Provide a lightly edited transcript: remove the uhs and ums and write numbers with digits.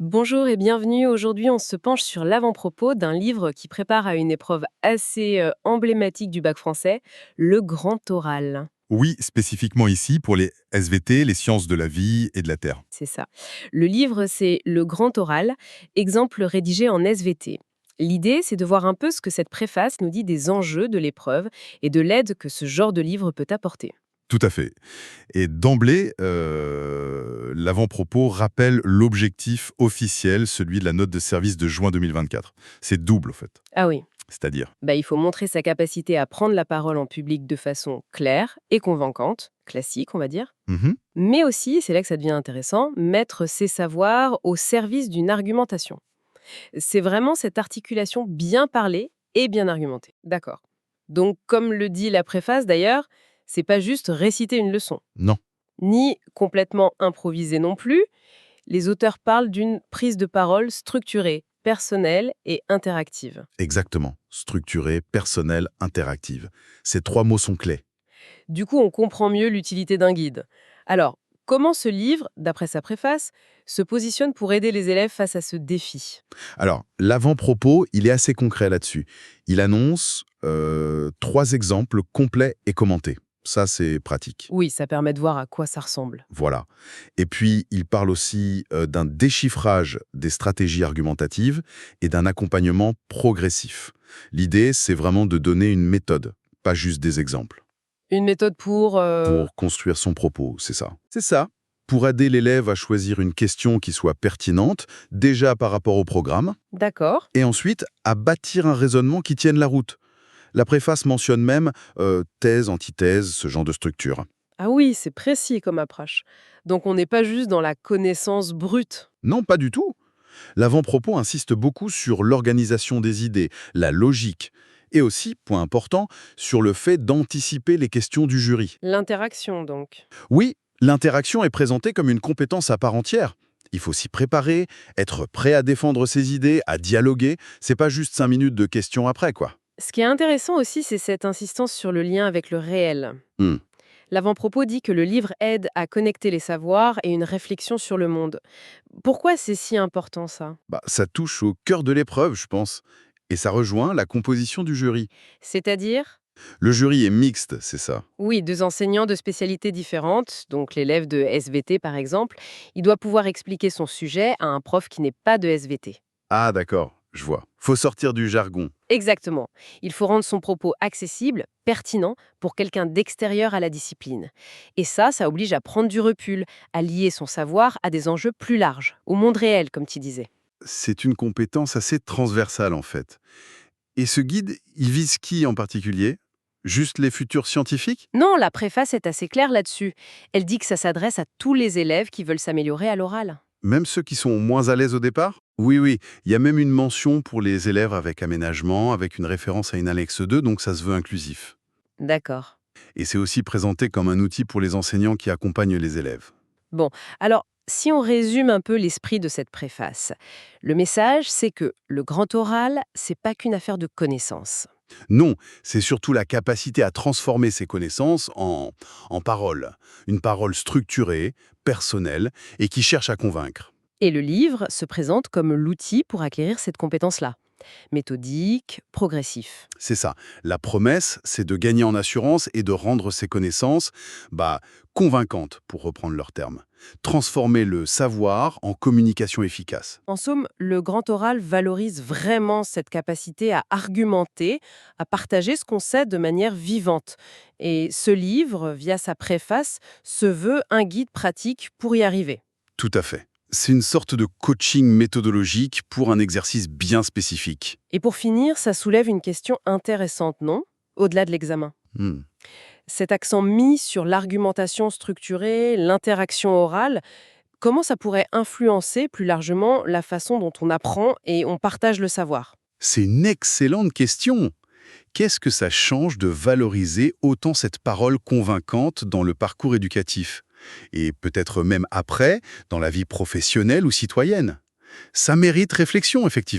Bonjour et bienvenue. Aujourd'hui, on se penche sur l'avant-propos d'un livre qui prépare à une épreuve assez emblématique du bac français, le grand oral. Oui, spécifiquement ici pour les SVT, les sciences de la vie et de la Terre. C'est ça. Le livre, c'est le grand oral, exemple rédigé en SVT. L'idée, c'est de voir un peu ce que cette préface nous dit des enjeux de l'épreuve et de l'aide que ce genre de livre peut apporter. Tout à fait. Et d'emblée, l'avant-propos rappelle l'objectif officiel, celui de la note de service de juin 2024. C'est double, en fait. Ah oui, C'est-à-dire. il faut montrer sa capacité à prendre la parole en public de façon claire et convaincante, classique, on va dire. Mhm. Mais aussi, c'est là que ça devient intéressant, mettre ses savoirs au service d'une argumentation. C'est vraiment cette articulation bien parlée et bien argumentée. D'accord. Donc, comme le dit la préface d'ailleurs, c'est pas juste réciter une leçon, Non, ni complètement improviser non plus. Les auteurs parlent d'une prise de parole structurée, personnelle et interactive. exactement. Structurée, personnelle, interactive. Ces trois mots sont clés. Du coup, on comprend mieux l'utilité d'un guide. Alors, comment ce livre, d'après sa préface, se positionne pour aider les élèves face à ce défi? Alors, l'avant-propos, il est assez concret là-dessus. Il annonce trois exemples complets et commentés. Ça, c'est pratique. Oui, ça permet de voir à quoi ça ressemble. Voilà. Et puis, il parle aussi d'un déchiffrage des stratégies argumentatives et d'un accompagnement progressif. L'idée, c'est vraiment de donner une méthode, pas juste des exemples, Une méthode pour... pour construire son propos, c'est ça. C'est ça. Pour aider l'élève à choisir une question qui soit pertinente, déjà par rapport au programme, D'accord. et ensuite à bâtir un raisonnement qui tienne la route. La préface mentionne même thèse, antithèse, ce genre de structure. Ah oui, c'est précis comme approche. Donc on n'est pas juste dans la connaissance brute. Non, pas du tout. L'avant-propos insiste beaucoup sur l'organisation des idées, la logique, et aussi, point important, sur le fait d'anticiper les questions du jury. L'interaction, donc. Oui, l'interaction est présentée comme une compétence à part entière. Il faut s'y préparer, être prêt à défendre ses idées, à dialoguer. C'est pas juste 5 minutes de questions après, quoi. Ce qui est intéressant aussi, c'est cette insistance sur le lien avec le réel. Hmm. L'avant-propos dit que le livre aide à connecter les savoirs et une réflexion sur le monde. Pourquoi c'est si important ça? Ça touche au cœur de l'épreuve, je pense. Et ça rejoint la composition du jury. C'est-à-dire? Le jury est mixte, c'est ça. Oui, deux enseignants de spécialités différentes, donc l'élève de SVT par exemple, il doit pouvoir expliquer son sujet à un prof qui n'est pas de SVT. Ah d'accord, je vois. Faut sortir du jargon. Exactement. Il faut rendre son propos accessible, pertinent, pour quelqu'un d'extérieur à la discipline. Et ça oblige à prendre du recul, à lier son savoir à des enjeux plus larges, au monde réel, comme tu disais. C'est une compétence assez transversale en fait. Et ce guide, il vise qui en particulier? Juste les futurs scientifiques? Non, la préface est assez claire là-dessus. Elle dit que ça s'adresse à tous les élèves qui veulent s'améliorer à l'oral. Même ceux qui sont moins à l'aise au départ? Oui, oui. Il y a même une mention pour les élèves avec aménagement, avec une référence à une annexe 2, donc ça se veut inclusif. D'accord. Et c'est aussi présenté comme un outil pour les enseignants qui accompagnent les élèves. Bon, alors, si on résume un peu l'esprit de cette préface, le message, c'est que le grand oral, c'est pas qu'une affaire de connaissances. Non, c'est surtout la capacité à transformer ces connaissances en paroles. Une parole structurée, personnelle et qui cherche à convaincre. Et le livre se présente comme l'outil pour acquérir cette compétence-là. Méthodique, progressif. C'est ça. La promesse, c'est de gagner en assurance et de rendre ces connaissances convaincantes, pour reprendre leurs termes. Transformer le savoir en communication efficace. En somme, le grand oral valorise vraiment cette capacité à argumenter, à partager ce qu'on sait de manière vivante. Et ce livre, via sa préface, se veut un guide pratique pour y arriver. Tout à fait. C'est une sorte de coaching méthodologique pour un exercice bien spécifique. Et pour finir, ça soulève une question intéressante, non? Au-delà de l'examen. Hmm. Cet accent mis sur l'argumentation structurée, l'interaction orale, comment ça pourrait influencer plus largement la façon dont on apprend et on partage le savoir? C'est une excellente question. Qu'est-ce que ça change de valoriser autant cette parole convaincante dans le parcours éducatif? Et peut-être même après, dans la vie professionnelle ou citoyenne? Ça mérite réflexion, effectivement.